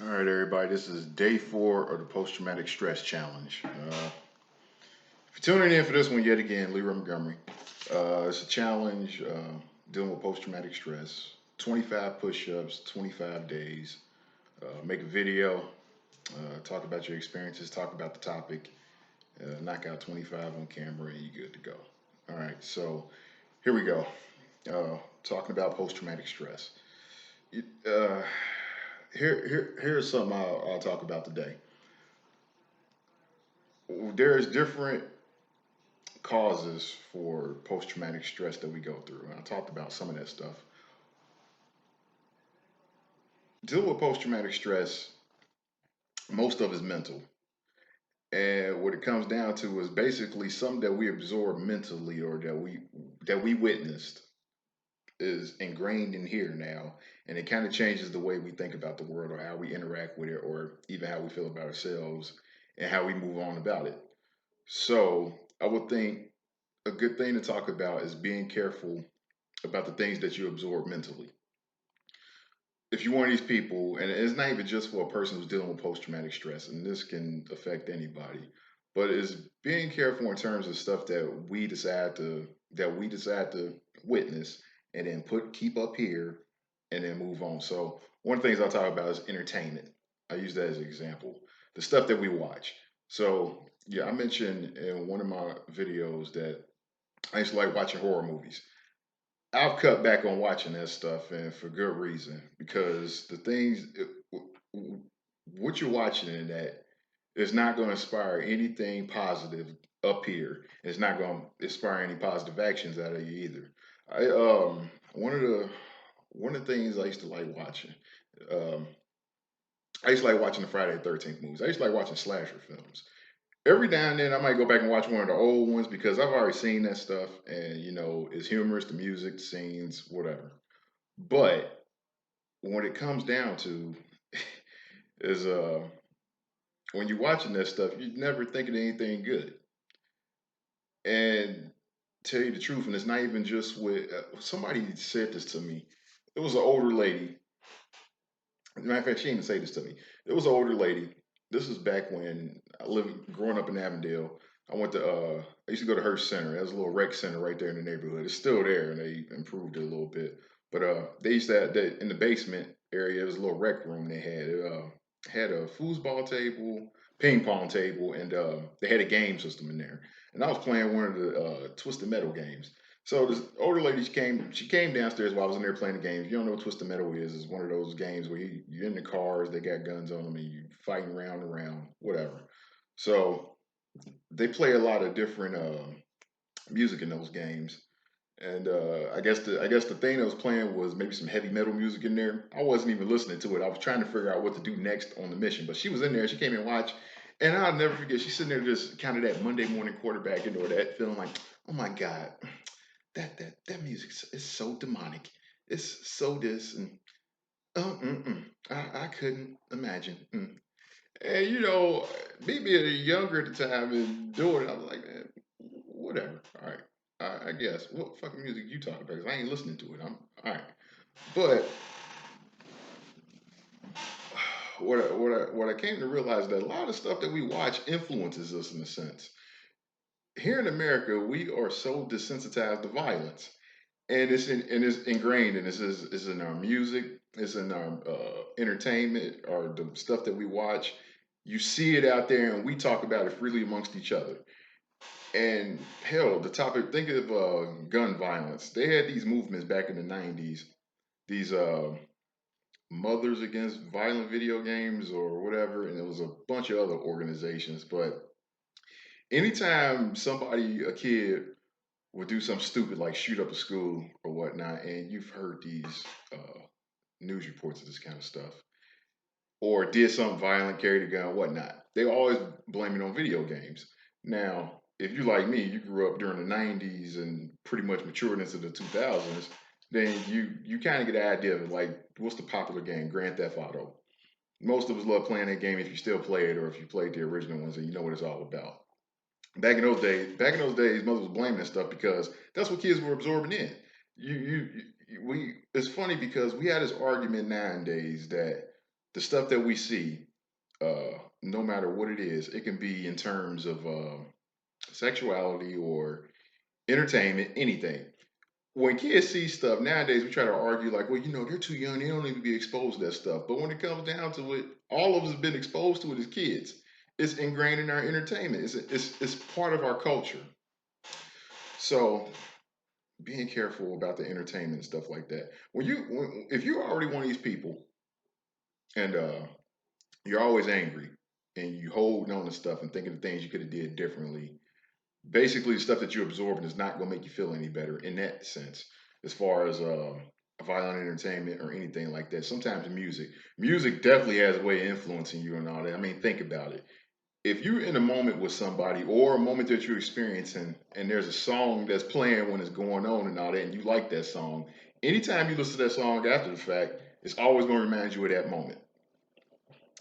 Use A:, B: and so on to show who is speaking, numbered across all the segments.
A: All right, everybody, this is day 4 of the post traumatic stress challenge. If you're tuning in for this one yet again, Lee Montgomery. It's a challenge dealing with post traumatic stress 25 push ups, 25 days. Make a video, talk about your experiences, talk about the topic, knock out 25 on camera, and you're good to go. All right, so here we go. Talking about post traumatic stress. Uh, here's something I'll talk about today. There's different causes for post traumatic stress that we go through. And I talked about some of that stuff. Dealing with post traumatic stress, most of it is mental. And what it comes down to is basically something that we absorb mentally or that we witnessed is ingrained in here now. And it kind of changes the way we think about the world or how we interact with it or even how we feel about ourselves and how we move on about it. So I would think a good thing to talk about is being careful about the things that you absorb mentally. If you're one of these people, and it's not even just for a person who's dealing with post traumatic stress, and this can affect anybody, but it's being careful in terms of stuff that we decide to witness and then put keep up here and then move on. So one of the things I'll talk about is entertainment. I use that as an example. The stuff that we watch. So yeah, I mentioned in one of my videos that I used to like watching horror movies. I've cut back on watching that stuff, and for good reason. Because what you're watching in that is not going to inspire anything positive up here. It's not going to inspire any positive actions out of you either. I one of the things I used to like watching. Um, I used to like watching the Friday the 13th movies. I used to like watching slasher films. Every now and then I might go back and watch one of the old ones because I've already seen that stuff and it's humorous, the music, the scenes, whatever. But when it comes down to is when you're watching that stuff, you're never thinking anything good. And tell you the truth, and it's not even just with somebody said this to me. It was an older lady. As a matter of fact, she didn't say this to me. It was an older lady. This was back when I lived growing up in Avondale. I used to go to Hearst Center. There's a little rec center right there in the neighborhood. It's still there and they improved it a little bit. But they used to have that in the basement area, there was a little rec room they had. It had a foosball table, ping pong table, and they had a game system in there. And I was playing one of the Twisted Metal games. So this older lady she came downstairs while I was in there playing the games. You don't know what Twisted Metal is. It's one of those games where you're in the cars, they got guns on them, and you fighting round and round, whatever. So they play a lot of different music in those games. And I guess the thing that was playing was maybe some heavy metal music in there. I wasn't even listening to it. I was trying to figure out what to do next on the mission. But she was in there. She came in and watched, and I'll never forget. She's sitting there just kind of that Monday morning quarterback, that feeling like, oh my god, that music is so demonic. It's so this and I couldn't imagine. And me being younger at the time and doing it, I was like, man, whatever. All right. I guess. What fucking music you talking about? Because I ain't listening to it. I'm all right. But what I came to realize that a lot of stuff that we watch influences us in a sense. Here in America, we are so desensitized to violence, and it's ingrained, and it's in our music, it's in our entertainment, or the stuff that we watch. You see it out there, and we talk about it freely amongst each other. And hell, the topic, think of gun violence. They had these movements back in the 90s, these Mothers Against Violent Video Games or whatever, and there was a bunch of other organizations. But anytime a kid, would do something stupid like shoot up a school or whatnot, and you've heard these news reports of this kind of stuff, or did something violent, carried a gun, whatnot, they always blame it on video games. Now, if you like me, you grew up during the 90s and pretty much matured into the 2000s, then you kind of get an idea of like what's the popular game, Grand Theft Auto. Most of us love playing that game if you still play it or if you played the original ones and you know what it's all about. Back in those days, mothers was blaming that stuff because that's what kids were absorbing in. We. It's funny because we had this argument nowadays that the stuff that we see, no matter what it is, it can be in terms of sexuality or entertainment, anything. When kids see stuff nowadays, we try to argue like, well, they're too young; they don't need to be exposed to that stuff. But when it comes down to it, all of us have been exposed to it as kids. It's ingrained in our entertainment. It's part of our culture. So being careful about the entertainment and stuff like that. If you're already one of these people and you're always angry and you hold on to stuff and thinking of things you could have did differently, basically the stuff that you're absorbing is not going to make you feel any better in that sense. As far as violent entertainment or anything like that, sometimes music definitely has a way of influencing you and all that. I mean, think about it. If you're in a moment with somebody or a moment that you're experiencing and there's a song that's playing when it's going on and all that and you like that song, anytime you listen to that song after the fact, it's always going to remind you of that moment.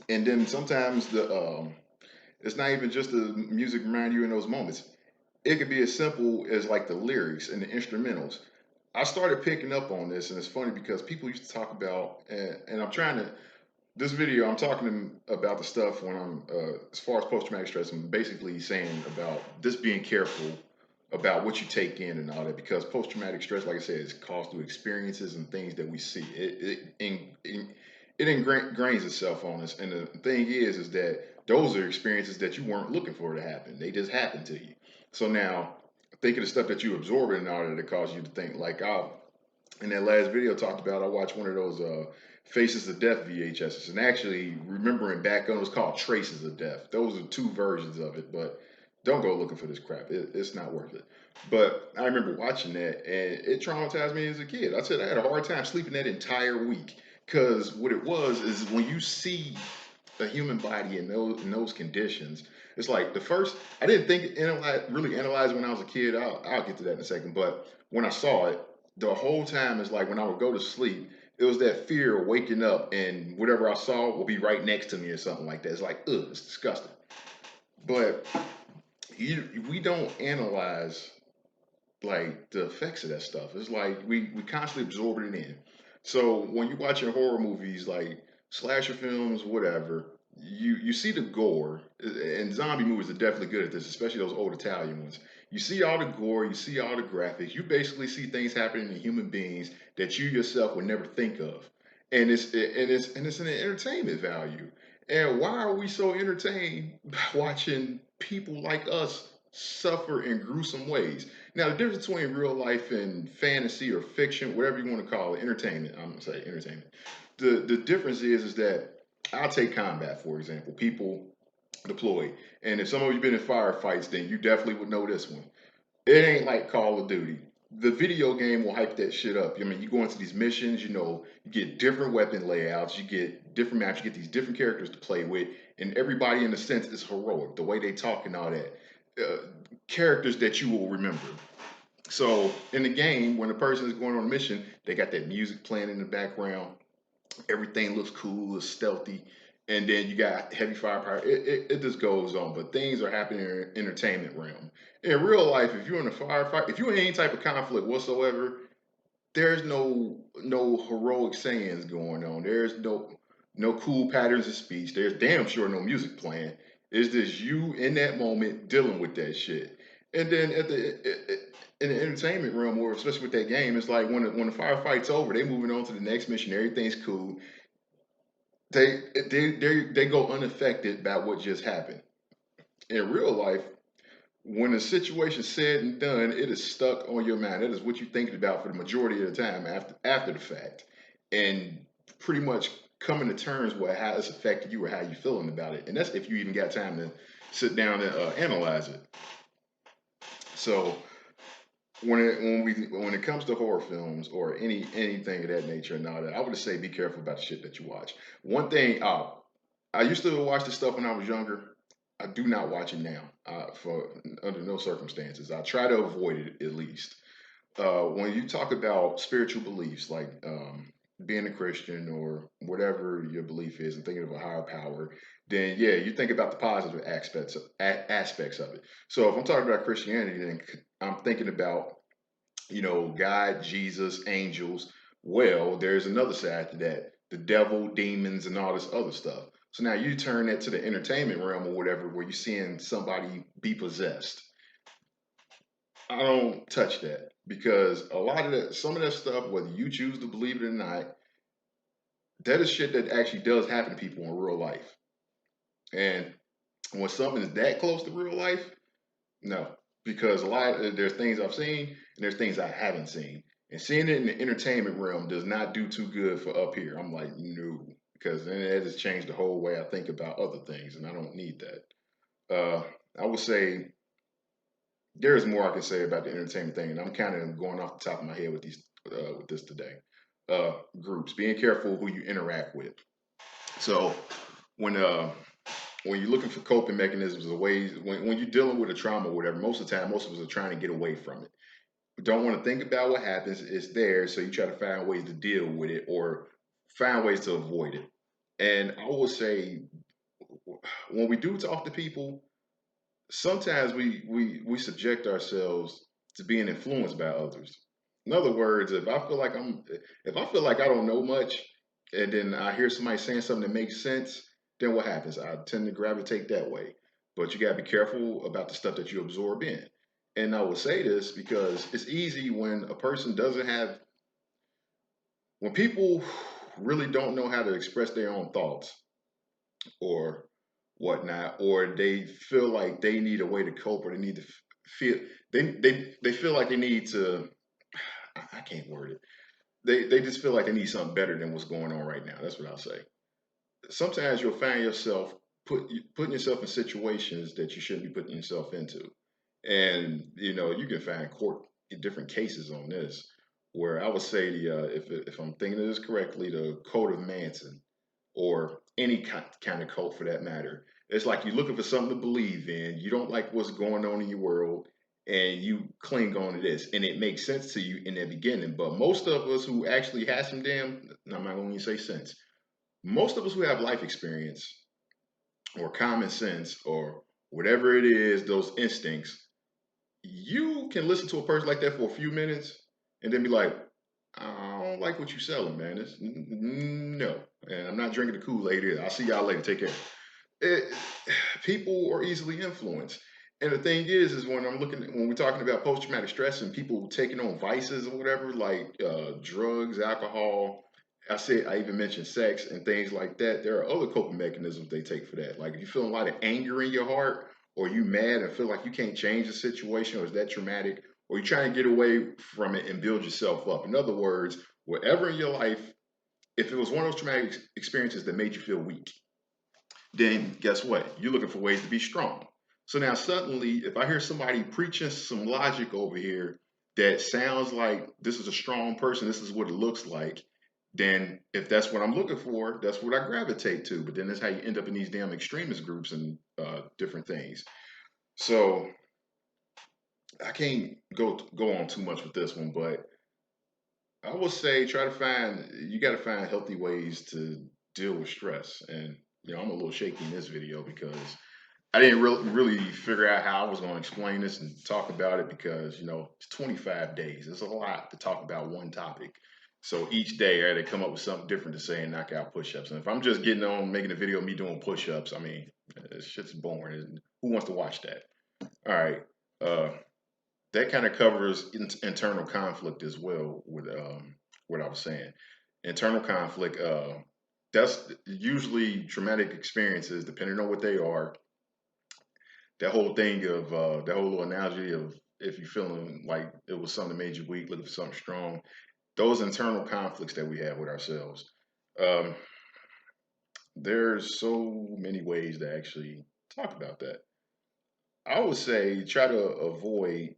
A: And then sometimes it's not even just the music remind you in those moments. It could be as simple as like the lyrics and the instrumentals. I started picking up on this, and it's funny because people used to talk about, and I'm trying to this video, I'm talking about the stuff when I'm, as far as post traumatic stress, I'm basically saying about this being careful about what you take in and all that because post traumatic stress, like I said, is caused through experiences and things that we see. It ingrains itself on us. And the thing is that those are experiences that you weren't looking for to happen. They just happened to you. So now, think of the stuff that you absorb in order to cause you to think. Like in that last video talked about, I watched one of those Faces of Death VHSs, and actually remembering back on it was called Traces of Death. Those are two versions of it, but don't go looking for this crap. It's not worth it. But I remember watching that, and it traumatized me as a kid. I said I had a hard time sleeping that entire week because what it was is when you see a human body in those conditions, it's like the first I didn't think really analyze when I was a kid. I'll get to that in a second. But when I saw it, the whole time is like when I would go to sleep, it was that fear of waking up and whatever I saw will be right next to me or something like that. It's like, ugh, it's disgusting. But we don't analyze like the effects of that stuff. It's like we constantly absorb it in. So when you're watching horror movies like slasher films, whatever, you see the gore, and zombie movies are definitely good at this, especially those old Italian ones. You see all the gore, you see all the graphics, you basically see things happening to human beings that you yourself would never think of, and it's an entertainment value. And why are we so entertained by watching people like us suffer in gruesome ways? Now, the difference between real life and fantasy or fiction, whatever you want to call it, entertainment, I'm gonna say entertainment. The difference is that I'll take combat, for example, people deployed. And if some of you been in firefights, then you definitely would know this one. It ain't like Call of Duty. The video game will hype that shit up. I mean, you go into these missions, you get different weapon layouts, you get different maps, you get these different characters to play with, and everybody in a sense is heroic. The way they talk and all that. Characters that you will remember. So in the game, when a person is going on a mission, they got that music playing in the background. Everything looks cool, it's stealthy, and then you got heavy firepower. It just goes on. But things are happening in the entertainment realm. In real life, if you're in a firefight, if you're in any type of conflict whatsoever, there's no heroic sayings going on. There's no cool patterns of speech. There's damn sure no music playing. It's just you in that moment dealing with that shit. And then in the entertainment realm, or especially with that game, it's like when the firefight's over, they moving on to the next mission. Everything's cool. They go unaffected by what just happened. In real life, when the situation's said and done, it is stuck on your mind. That is what you're thinking about for the majority of the time after the fact, and pretty much coming to terms with how it's affected you or how you're feeling about it. And that's if you even got time to sit down and analyze it. So when it comes to horror films or anything of that nature and all that, I would just say be careful about the shit that you watch. One thing, I used to watch this stuff when I was younger. I do not watch it now, for under no circumstances. I try to avoid it at least. When you talk about spiritual beliefs, like being a Christian or whatever your belief is, and thinking of a higher power, then yeah, you think about the positive aspects of it. So if I'm talking about Christianity, then I'm thinking about God, Jesus, angels. Well, there's another side to that. the devil, demons, and all this other stuff. So now you turn that to the entertainment realm or whatever, where you're seeing somebody be possessed. I don't touch that because a lot of that, some of that stuff, whether you choose to believe it or not, that is shit that actually does happen to people in real life. And when something is that close to real life, no, because there's things I've seen and there's things I haven't seen, and seeing it in the entertainment realm does not do too good for up here. I'm like, no, because then it has changed the whole way I think about other things, and I don't need that. I would say there's more I can say about the entertainment thing, and I'm kind of going off the top of my head with this today. Groups, being careful who you interact with. So when when you're looking for coping mechanisms or ways, when you're dealing with a trauma or whatever, most of the time, most of us are trying to get away from it. We don't want to think about what happens. It's there, so you try to find ways to deal with it or find ways to avoid it. And I will say, when we do talk to people, sometimes we subject ourselves to being influenced by others. In other words, if I feel like I don't know much, and then I hear somebody saying something that makes sense, then what happens? I tend to gravitate that way. But you gotta be careful about the stuff that you absorb in. And I will say this because it's easy when a person doesn't have when people really don't know how to express their own thoughts or whatnot, or they feel like they need a way to cope, or they need to feel they feel like they need to. I can't word it. They just feel like they need something better than what's going on right now. That's what I'll say. Sometimes you'll find yourself putting yourself in situations that you shouldn't be putting yourself into, and you can find court different cases on this. Where I would say if I'm thinking of this correctly, the Code of Manson or any kind of cult for that matter. It's like you're looking for something to believe in. You don't like what's going on in your world, and you cling on to this, and it makes sense to you in the beginning. But most of us who actually have some I'm not going to say sense. Most of us who have life experience or common sense or whatever it is, those instincts, you can listen to a person like that for a few minutes and then be like, I don't like what you're selling, man. No. And I'm not drinking the Kool-Aid either. I'll see y'all later. Take care. It, people are easily influenced. And the thing is when we're talking about post-traumatic stress and people taking on vices or whatever, like drugs, alcohol, I even mentioned sex and things like that. There are other coping mechanisms they take for that. Like if you feel a lot of anger in your heart, or you mad and feel like you can't change the situation, or is that traumatic, or you're trying to get away from it and build yourself up. In other words, whatever in your life, if it was one of those traumatic experiences that made you feel weak, then guess what? You're looking for ways to be strong. So now suddenly, if I hear somebody preaching some logic over here that sounds like this is a strong person, this is what it looks like, then if that's what I'm looking for, that's what I gravitate to. But then that's how you end up in these damn extremist groups and different things. So I can't go on too much with this one, but I would say you got to find healthy ways to deal with stress. And I'm a little shaky in this video because I didn't really figure out how I was going to explain this and talk about it because it's 25 days. It's a lot to talk about one topic. So each day I had to come up with something different to say and knock out push-ups. And if I'm just getting on making a video of me doing push-ups, I mean, it's shit's boring. Who wants to watch that? All right. Uh, that kind of covers internal conflict as well with what I was saying. Internal conflict, that's usually traumatic experiences, depending on what they are. That whole thing of that whole little analogy of if you're feeling like it was something that made you weak, looking for something strong, those internal conflicts that we have with ourselves. Um, there's so many ways to actually talk about that. I would say try to avoid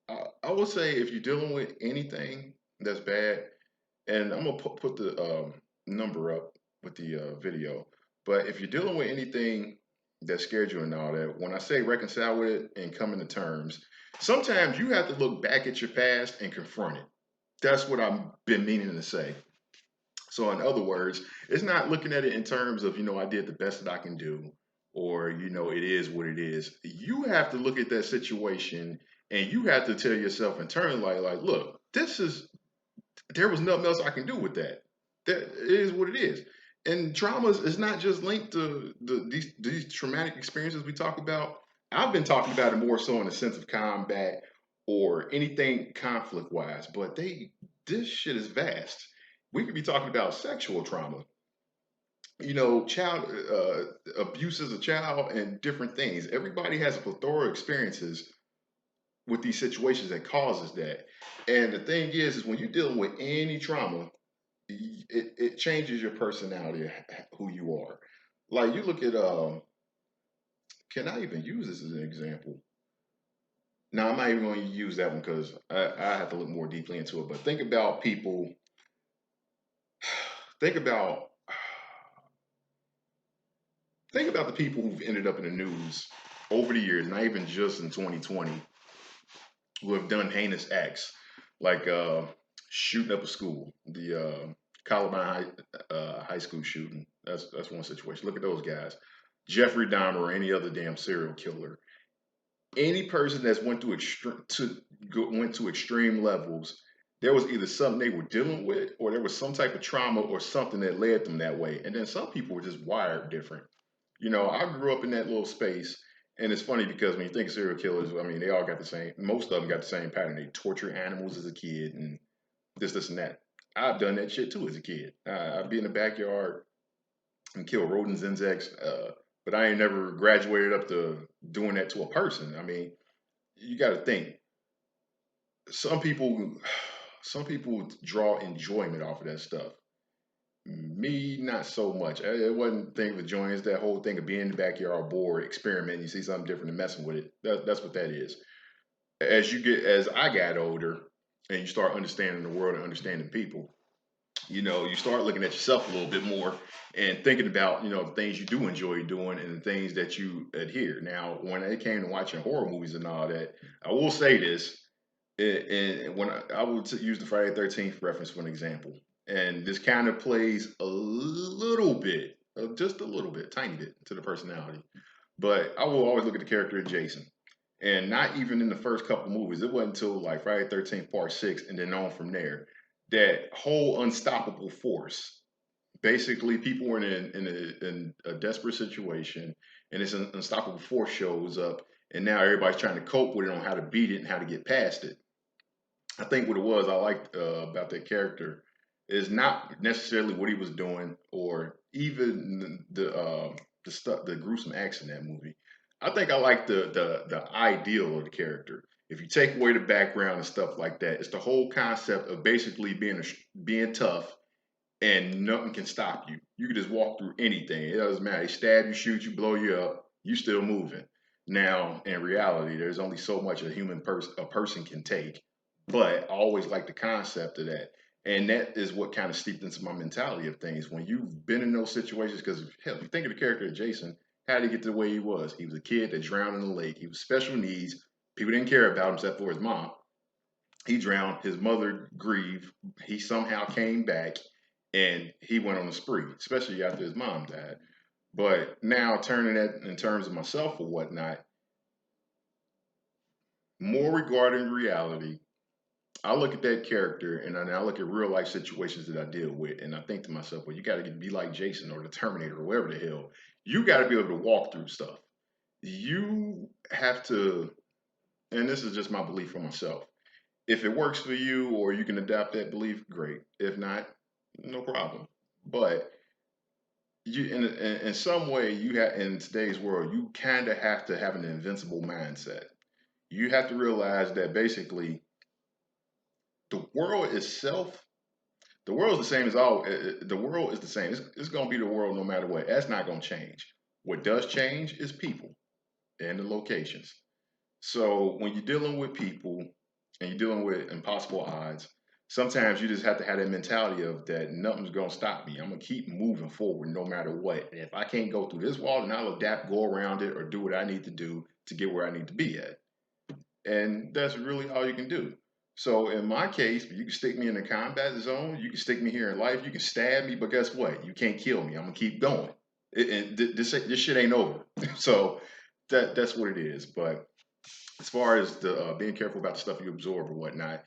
A: I would say if you're dealing with anything that's bad, and I'm gonna put the number up with the video. But if you're dealing with anything that scared you and all that, when I say reconcile with it and come into terms, sometimes you have to look back at your past and confront it. That's what I've been meaning to say. So, in other words, it's not looking at it in terms of, I did the best that I can do, or, it is what it is. You have to look at that situation and you have to tell yourself internally, like, look, there was nothing else I can do with that. That is what it is. And traumas is not just linked to these traumatic experiences we talk about. I've been talking about it more so in the sense of combat or anything conflict wise, but this shit is vast. We could be talking about sexual trauma, child abuse as a child, and different things. Everybody has a plethora of experiences with these situations that causes that. And the thing is when you're dealing with any trauma, it changes your personality, who you are. Like you look at can I even use this as an example? No, I'm not even going to use that one because I have to look more deeply into it. But think about think about the people who've ended up in the news over the years, not even just in 2020, who have done heinous acts like shooting up a school, the Columbine high school shooting. That's one situation. Look at those guys. Jeffrey Dahmer or any other damn serial killer. Any person that's went to extreme levels, there was either something they were dealing with, or there was some type of trauma or something that led them that way. And then some people were just wired different. I grew up in that little space, and it's funny because when you think of serial killers, I mean, they all got the same. Most of them got the same pattern. They torture animals as a kid, and this, and that. I've done that shit too as a kid. I'd be in the backyard and kill rodents, insects, but I ain't never graduated up to doing that to a person. I mean, you got to think. Some people, some people draw enjoyment off of that stuff. Me, not so much. It wasn't thing of enjoying. It's that whole thing of being in the backyard bored, experimenting. You see something different and messing with it. That's what that is. As I got older, and you start understanding the world and understanding people, you start looking at yourself a little bit more and thinking about, the things you do enjoy doing and the things that you adhere. Now, when it came to watching horror movies and all that, I will say this, and when I would use the Friday 13th reference for an example, and this kind of plays a little bit, just a little bit, tiny bit, to the personality. But I will always look at the character of Jason. And not even in the first couple movies, it wasn't until like Friday 13th Part 6 and then on from there, that whole unstoppable force. Basically, people were in a desperate situation, and this unstoppable force shows up, and now everybody's trying to cope with it on how to beat it and how to get past it. I think what it was I liked about that character is not necessarily what he was doing or even the stuff, the gruesome acts in that movie. I think I like the ideal of the character. If you take away the background and stuff like that, it's the whole concept of basically being tough and nothing can stop you. You can just walk through anything. It doesn't matter. They stab you, shoot you, blow you up. You still moving. Now, in reality, there's only so much a person can take. But I always like the concept of that. And that is what kind of steeped into my mentality of things. When you've been in those situations, because hell, if you think of the character of Jason, how did he get to the way he was? He was a kid that drowned in the lake. He was special needs. People didn't care about him except for his mom. He drowned. His mother grieved. He somehow came back and he went on a spree, especially after his mom died. But now turning that in terms of myself or whatnot, more regarding reality, I look at that character and I look at real life situations that I deal with, and I think to myself, well, you got to be like Jason or the Terminator or whatever the hell. You got to be able to walk through stuff. You have to, and this is just my belief for myself. If it works for you or you can adapt that belief, great. If not, no problem. But in some way, you have in today's world, you kind of have to have an invincible mindset. You have to realize that basically the world itself, the world is the same as all. The world is the same. It's going to be the world no matter what. That's not going to change. What does change is people and the locations. So when you're dealing with people and you're dealing with impossible odds, sometimes you just have to have that mentality of that nothing's gonna stop me. I'm gonna keep moving forward no matter what. And if I can't go through this wall, then I'll adapt, go around it, or do what I need to do to get where I need to be at. And that's really all you can do. So in my case, you can stick me in a combat zone, you can stick me here in life, you can stab me, but guess what? You can't kill me. I'm gonna keep going. This shit ain't over. So that's what it is. But as far as the being careful about the stuff you absorb or whatnot,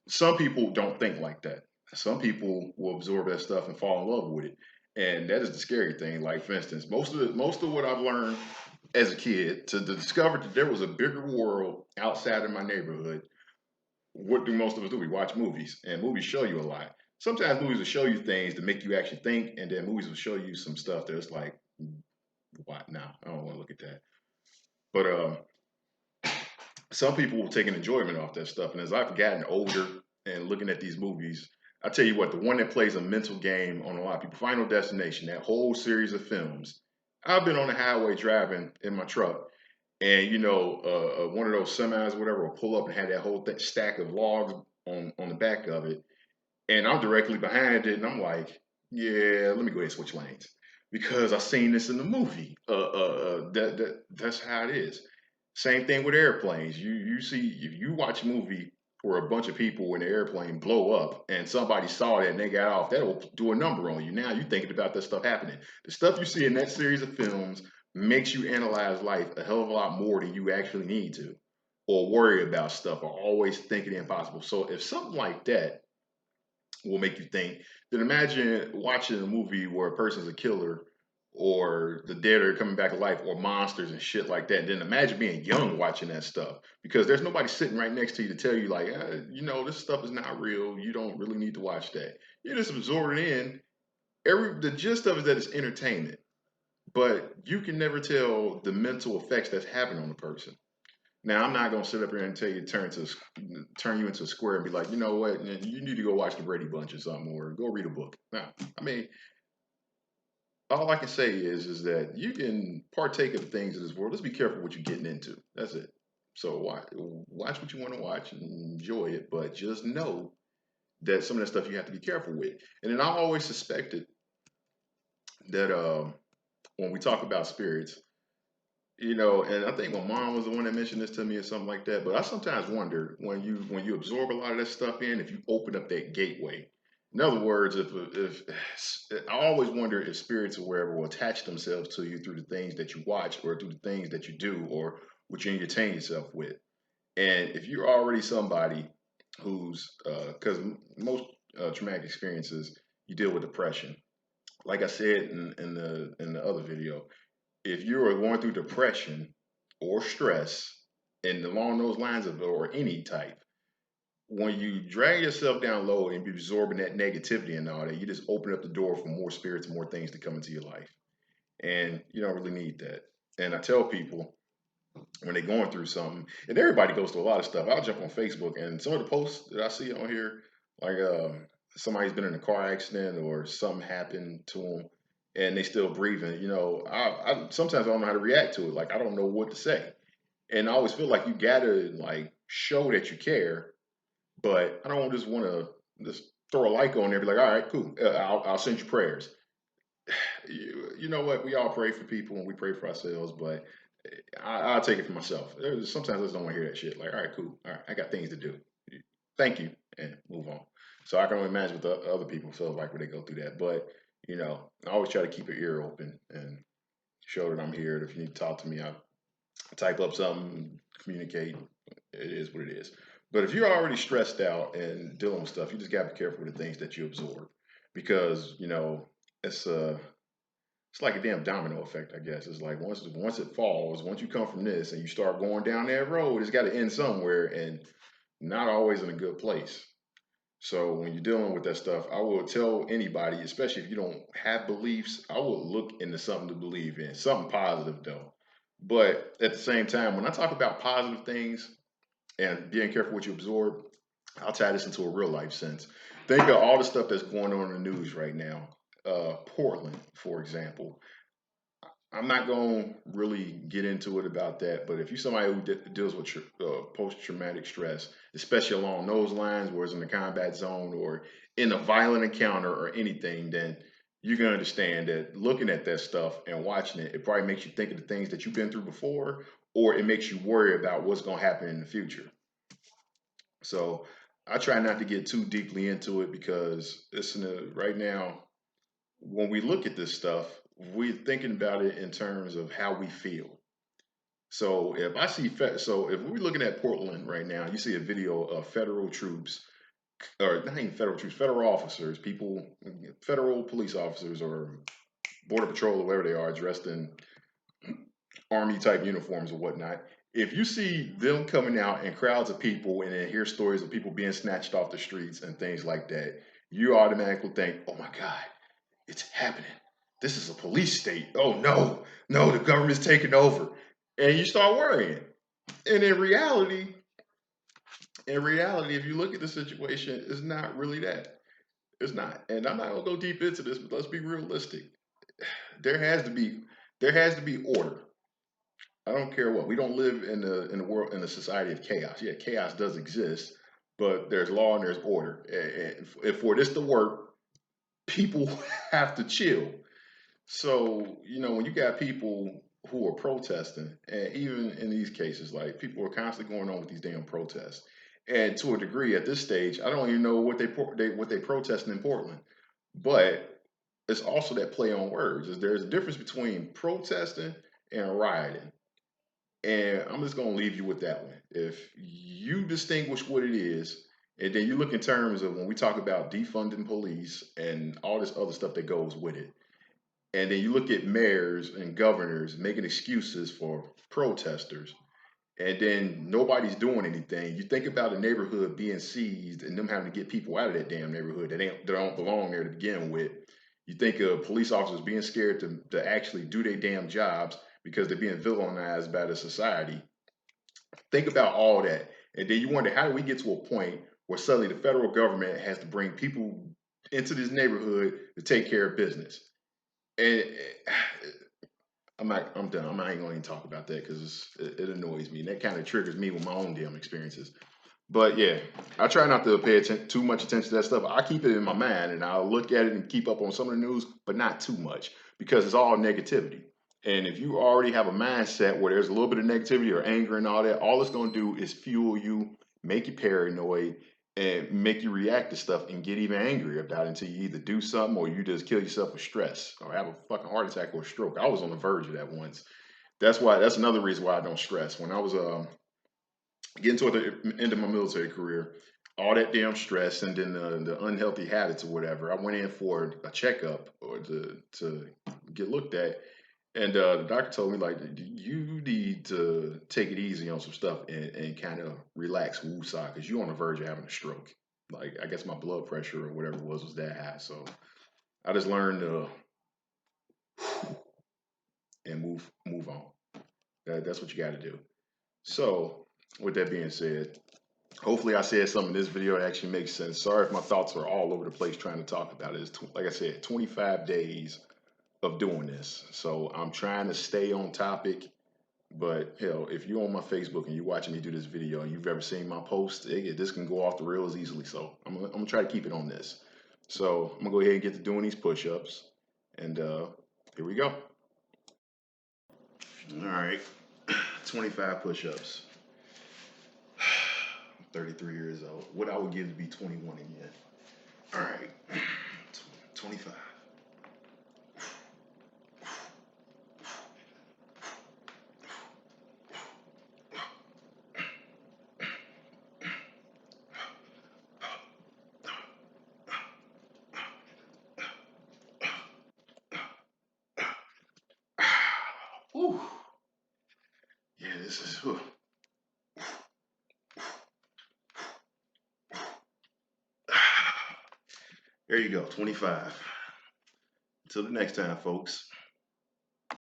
A: some people don't think like that. Some people will absorb that stuff and fall in love with it. And that is the scary thing. Like for instance, most of what I've learned as a kid to discover that there was a bigger world outside of my neighborhood. What do most of us do? We watch movies, and movies show you a lot. Sometimes movies will show you things to make you actually think, and then movies will show you some stuff that's like, what? Nah, I don't want to look at that. But some people will take an enjoyment off that stuff. And as I've gotten older and looking at these movies, I tell you what, the one that plays a mental game on a lot of people, Final Destination, that whole series of films. I've been on the highway driving in my truck, and one of those semis, or whatever, will pull up and have that whole stack of logs on the back of it, and I'm directly behind it, and I'm like, yeah, let me go ahead and switch lanes because I seen this in the movie. That's how it is. Same thing with airplanes. You see, if you watch a movie where a bunch of people in the airplane blow up and somebody saw that and they got off, that'll do a number on you. Now you're thinking about that stuff happening. The stuff you see in that series of films makes you analyze life a hell of a lot more than you actually need to, or worry about stuff, or always thinking the impossible. So if something like that will make you think, then imagine watching a movie where a person's a killer, or the dead are coming back to life, or monsters and shit like that. And then imagine being young watching that stuff, because there's nobody sitting right next to you to tell you like, this stuff is not real. You don't really need to watch that. You just absorb it in. The gist of it is that it's entertainment, but you can never tell the mental effects that's having on the person. Now, I'm not gonna sit up here and tell you turn you into a square and be like, you know what, you need to go watch the Brady Bunch or something, or go read a book. Now, I mean, all I can say is that you can partake of the things of this world. Let's be careful what you're getting into. That's it. So watch what you want to watch and enjoy it, but just know that some of that stuff you have to be careful with. And then I always suspected that when we talk about spirits, and I think my mom was the one that mentioned this to me or something like that. But I sometimes wonder when you absorb a lot of that stuff in, if you open up that gateway. In other words, if I always wonder if spirits or wherever will attach themselves to you through the things that you watch, or through the things that you do, or what you entertain yourself with. And if you're already somebody who's, because most traumatic experiences, you deal with depression. Like I said in the other video, if you are going through depression or stress, and along those lines of, or any type, when you drag yourself down low and be absorbing that negativity and all that, you just open up the door for more spirits, more things to come into your life. And you don't really need that. And I tell people when they're going through something, and everybody goes through a lot of stuff. I'll jump on Facebook, and some of the posts that I see on here, like somebody's been in a car accident or something happened to them, and they still breathing. I sometimes I don't know how to react to it. Like I don't know what to say, and I always feel like you gotta like show that you care, but I don't just want to just throw a like on there, and be like, all right, cool, I'll send you prayers. You know what? We all pray for people and we pray for ourselves, but I'll take it for myself. Sometimes I just don't want to hear that shit. Like, all right, cool. All right, I got things to do. Thank you, and move on. So I can only imagine what the other people feel like when they go through that. But I always try to keep an ear open and show that I'm here. If you need to talk to me, I'll type up something, communicate. It is what it is. But if you're already stressed out and dealing with stuff, you just got to be careful with the things that you absorb, because it's like a damn domino effect, I guess. It's like once it falls, once you come from this and you start going down that road, it's got to end somewhere, and not always in a good place. So when you're dealing with that stuff, I will tell anybody, especially if you don't have beliefs, I will look into something to believe in, something positive though. But at the same time, when I talk about positive things and being careful what you absorb, I'll tie this into a real life sense. Think of all the stuff that's going on in the news right now. Portland, for example. I'm not going to really get into it about that, but if you're somebody who deals with post-traumatic stress, especially along those lines, where it's in the combat zone or in a violent encounter or anything, then you can understand that looking at that stuff and watching it, it probably makes you think of the things that you've been through before, or it makes you worry about what's going to happen in the future. So I try not to get too deeply into it, because right now, when we look at this stuff, we're thinking about it in terms of how we feel. So if we're looking at Portland right now, you see a video of federal troops or not even federal troops, federal officers, people, federal police officers or border patrol or whatever they are, dressed in army type uniforms or whatnot. If you see them coming out in crowds of people and then hear stories of people being snatched off the streets and things like that, you automatically think, "Oh my God, it's happening. This is a police state. Oh no, no, the government's taking over," and you start worrying. And in reality, if you look at the situation, it's not really that. It's not. And I'm not gonna go deep into this, but let's be realistic. There has to be there has to be order. I don't care what. We don't live in a world in a society of chaos. Yeah, chaos does exist, but there's law and there's order. And if for this to work, people have to chill. So, when you got people who are protesting, and even in these cases, like people are constantly going on with these damn protests. And to a degree, at this stage, I don't even know what they protesting in Portland. But it's also that play on words. Is there's a difference between protesting and rioting. And I'm just gonna leave you with that one. If you distinguish what it is, and then you look in terms of when we talk about defunding police and all this other stuff that goes with it, and then you look at mayors and governors making excuses for protesters, and then nobody's doing anything. You think about a neighborhood being seized and them having to get people out of that damn neighborhood that don't belong there to begin with. You think of police officers being scared to actually do their damn jobs because they're being villainized by the society. Think about all that. And then you wonder, how do we get to a point where suddenly the federal government has to bring people into this neighborhood to take care of business? And I'm done. I'm not even going to talk about that because it annoys me. And that kind of triggers me with my own damn experiences. But yeah, I try not to pay too much attention to that stuff. I keep it in my mind and I'll look at it and keep up on some of the news, but not too much because it's all negativity. And if you already have a mindset where there's a little bit of negativity or anger and all that, all it's going to do is fuel you, make you paranoid, and make you react to stuff and get even angrier about it until you either do something or you just kill yourself with stress or have a fucking heart attack or a stroke. I was on the verge of that once. That's another reason why I don't stress. When I was getting toward the end of my military career, all that damn stress and then the unhealthy habits or whatever, I went in for a checkup or to get looked at. And the doctor told me, like, you need to take it easy on some stuff and kind of relax, woosah, because you're on the verge of having a stroke. Like, I guess my blood pressure or whatever it was that high. So I just learned to and move on. That's what you got to do. So with that being said, hopefully I said something in this video that actually makes sense. Sorry if my thoughts are all over the place trying to talk about it. Like I said, 25 days of doing this. So I'm trying to stay on topic. But hell, if you're on my Facebook and you're watching me do this video and you've ever seen my post, this can go off the rails easily. So I'm gonna try to keep it on this. So I'm gonna go ahead and get to doing these push-ups. And here we go. All right, 25 push-ups. I'm 33 years old. What I would give to be 21 again. All right, 25. Whew. Yeah, this is. Whew. There you go, 25. Until the next time, folks.